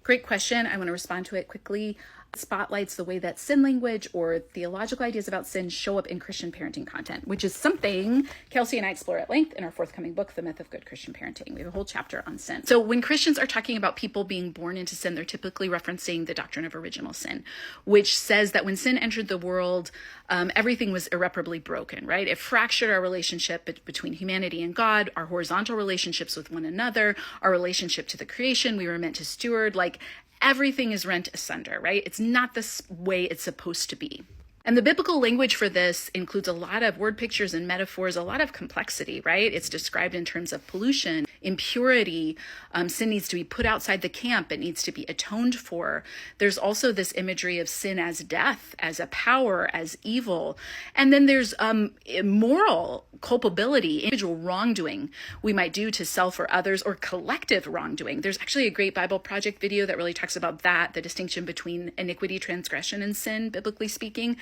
Great question. I want to respond to it quickly. Spotlights the way that sin language or theological ideas about sin show up in Christian parenting content, which is something Kelsey and I explore at length in our forthcoming book, The Myth of Good Christian Parenting. We have a whole chapter on sin. So when Christians are talking about people being born into sin, they're typically referencing the doctrine of original sin, which says that when sin entered the world, everything was irreparably broken, right? It fractured our relationship between humanity and God, our horizontal relationships with one another, our relationship to the creation we were meant to steward. Like, everything is rent asunder, right? It's not this way it's supposed to be. And the biblical language for this includes a lot of word pictures and metaphors, a lot of complexity, right? It's described in terms of pollution, impurity. Sin needs to be put outside the camp. It needs to be atoned for. There's also this imagery of sin as death, as a power, as evil. And then there's moral culpability, individual wrongdoing we might do to self or others, or collective wrongdoing. There's actually a great Bible Project video that really talks about that, the distinction between iniquity, transgression, and sin, biblically speaking.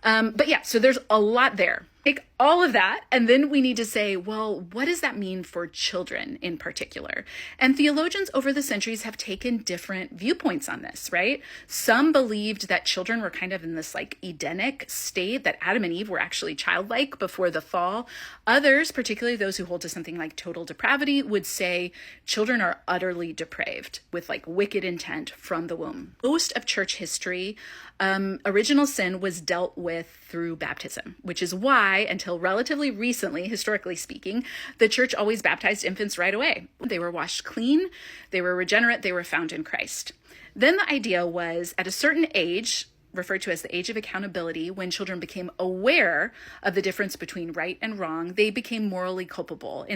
But yeah, so there's a lot there. Take all of that, and then we need to say, well, what does that mean for children in particular? And theologians over the centuries have taken different viewpoints on this, right? Some believed that children were kind of in this like Edenic state, that Adam and Eve were actually childlike before the fall. Others, particularly those who hold to something like total depravity, would say children are utterly depraved with like wicked intent from the womb. Most of church history, original sin was dealt with through baptism, which is why, until relatively recently, historically speaking, the church always baptized infants right away. They were washed clean, they were regenerate, they were found in Christ. Then the idea was, at a certain age, referred to as the age of accountability, when children became aware of the difference between right and wrong, they became morally culpable.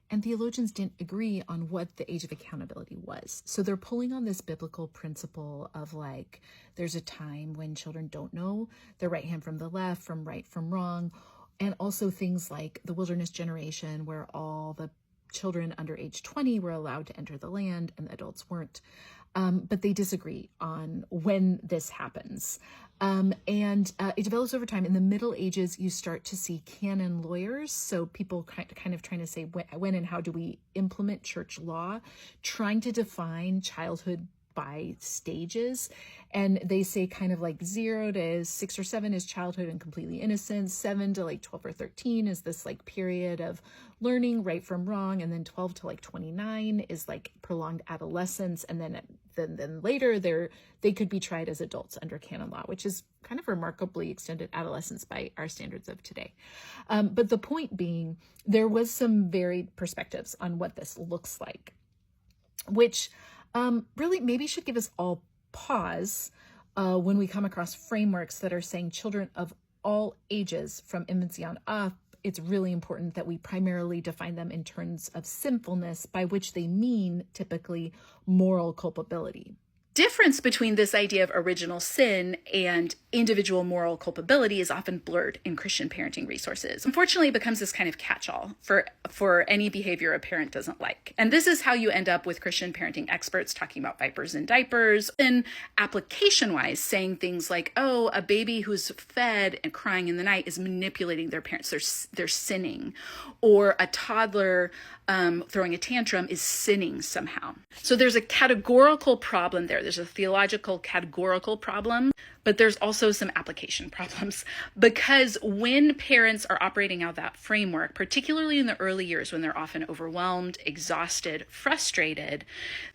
And theologians didn't agree on what the age of accountability was. So they're pulling on this biblical principle of like, there's a time when children don't know the right hand from the left, from right from wrong. And also things like the wilderness generation, where all the children under age 20 were allowed to enter the land and the adults weren't. But they disagree on when this happens. And it develops over time. In the Middle Ages, you start to see canon lawyers. So people kind of trying to say when and how do we implement church law, trying to define childhood by stages. And they say kind of like 0 to 6 or 7 is childhood and completely innocent. 7 to like 12 or 13 is this like period of learning right from wrong. And then 12 to like 29 is like prolonged adolescence. And then later they could be tried as adults under canon law, which is kind of remarkably extended adolescence by our standards of today. But the point being, there was some varied perspectives on what this looks like, which really maybe should give us all pause when we come across frameworks that are saying children of all ages from infancy on up. It's really important that we primarily define them in terms of sinfulness, by which they mean typically moral culpability. Difference between this idea of original sin and individual moral culpability is often blurred in Christian parenting resources. Unfortunately, it becomes this kind of catch-all for any behavior a parent doesn't like. And this is how you end up with Christian parenting experts talking about vipers and diapers, and application-wise saying things like, oh, a baby who's fed and crying in the night is manipulating their parents. They're sinning. Or a toddler throwing a tantrum is sinning somehow. So there's a categorical problem there. There's a theological categorical problem, but there's also some application problems, because when parents are operating out that framework, particularly in the early years when they're often overwhelmed, exhausted, frustrated,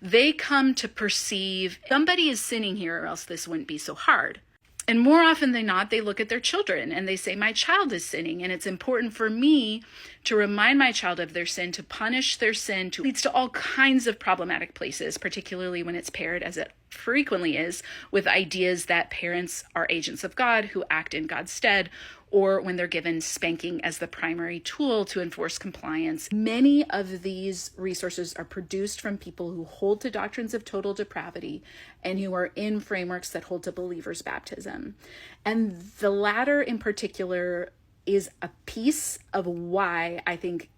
they come to perceive somebody is sinning here or else this wouldn't be so hard. And more often than not, they look at their children and they say, my child is sinning, and it's important for me to remind my child of their sin, to punish their sin, leads to all kinds of problematic places, particularly when it's paired, as it frequently is, with ideas that parents are agents of God who act in God's stead, or when they're given spanking as the primary tool to enforce compliance. Many of these resources are produced from people who hold to doctrines of total depravity and who are in frameworks that hold to believers' baptism. And the latter in particular is a piece of why I think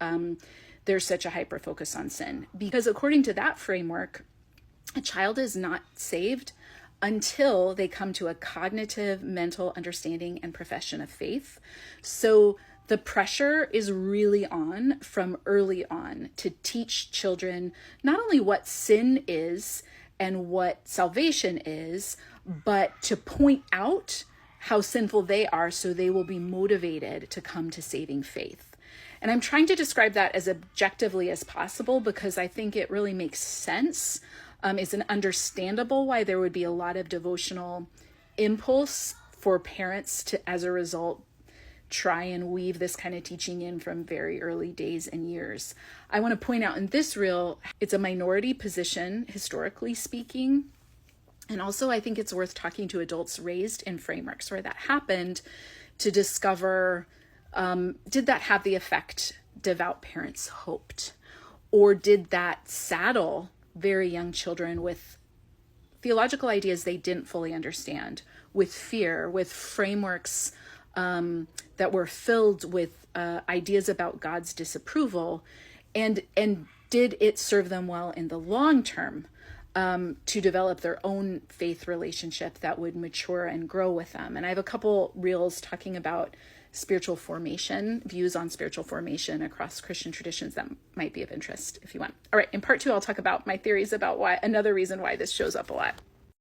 there's such a hyper focus on sin. Because according to that framework, a child is not saved until they come to a cognitive, mental understanding and profession of faith. So the pressure is really on from early on to teach children not only what sin is and what salvation is, but to point out how sinful they are so they will be motivated to come to saving faith. And I'm trying to describe that as objectively as possible because I think it really makes sense. It's an understandable why there would be a lot of devotional impulse for parents to, as a result, try and weave this kind of teaching in from very early days and years. I want to point out in this reel, it's a minority position, historically speaking. And also, I think it's worth talking to adults raised in frameworks where that happened to discover, did that have the effect devout parents hoped? Or did that saddle very young children with theological ideas they didn't fully understand, with fear, with frameworks that were filled with ideas about God's disapproval, and did it serve them well in the long term to develop their own faith relationship that would mature and grow with them? And I have a couple reels talking about spiritual formation, views on spiritual formation across Christian traditions that might be of interest if you want. All right, in part 2, I'll talk about my theories about why, another reason why this shows up a lot.